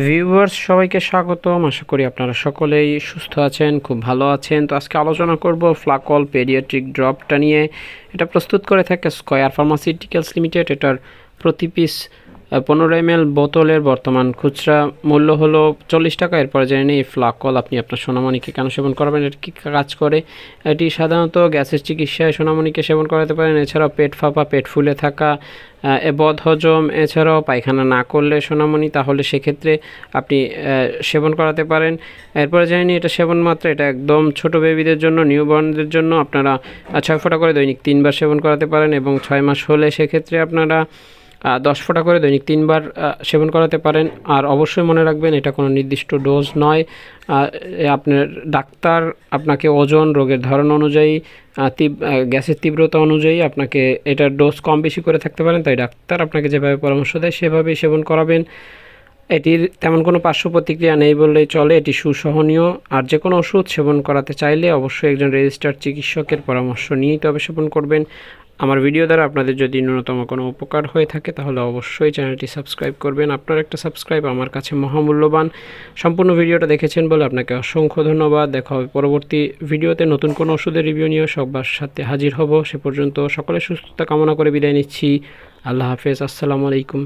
Viewers সবাইকে স্বাগতম। আশা করি আপনারা সকলেই সুস্থ আছেন, খুব ভালো আছেন। তো আজকে আলোচনা করব ফ্লাকল পেডিয়াট্রিক ড্রপটা নিয়ে। এটা প্রস্তুত করে থাকে স্কয়ার ফার্মাসিউটিক্যালস লিমিটেড। এটার প্রতি পিস 15 ml বোতলের বর্তমান খুচরা মূল্য হলো 40 টাকা। এরপরে জেনে নিই ফ্লাকল আপনি আপনার সোনামণিকে কেন সেবন করাবেন, এটা কী কাজ করে। এটি সাধারণত গ্যাসের চিকিৎসায় সোনামণিকে সেবন করাতে পারেন। এছাড়াও পেট ফাঁপা, পেট ফুলে থাকা, বদহজম, এছাড়াও পায়খানা না করলে সোনামণি, তাহলে সেক্ষেত্রে আপনি সেবন করাতে পারেন। এরপরে জেনে নিই এটা সেবন মাত্রা। এটা একদম ছোট বেবিদের জন্য, নিউবর্নদের জন্য আপনারা 6 ফোঁটা করে দৈনিক 3 বার সেবন করাতে পারেন, এবং 6 মাস হলে সেক্ষেত্রে আপনারা 10 ফোঁটা করে দৈনিক 3 বার সেবন করাতে পারেন। আর অবশ্যই মনে রাখবেন এটা কোনো নির্দিষ্ট ডোজ নয়। আপনার ডাক্তার আপনাকে ওজন, রোগের ধরন অনুযায়ী, গ্যাসের তীব্রতা অনুযায়ী আপনাকে এটার ডোজ কম বেশি করে থাকতে পারেন। তাই ডাক্তার আপনাকে যেভাবে পরামর্শ দেয় সেভাবেই সেবন করাবেন। এটির তেমন কোনো পার্শ্ব প্রতিক্রিয়া নেই বললেই চলে। এটি সুসহনীয়। আর যে কোনো ওষুধ সেবন করাতে চাইলে অবশ্যই একজন রেজিস্টার্ড চিকিৎসকের পরামর্শ নিয়েই তবে সেবন করবেন। আমার ভিডিও দ্বারা আপনাদের যদি ন্যূনতম কোনো উপকার হয়ে থাকে তাহলে অবশ্যই চ্যানেলটি সাবস্ক্রাইব করবেন। আপনার একটা সাবস্ক্রাইব আমার কাছে মহামূল্যবান। সম্পূর্ণ ভিডিওটা দেখেছেন বলে আপনাকে অসংখ্য ধন্যবাদ। দেখা হবে পরবর্তী ভিডিওতে নতুন কোনো ওষুধের রিভিউ নিয়ে সবার সাথে হাজির হব। সে পর্যন্ত সকলের সুস্থতা কামনা করে বিদায় নিচ্ছি। আল্লাহ হাফেজ। আসসালামু আলাইকুম।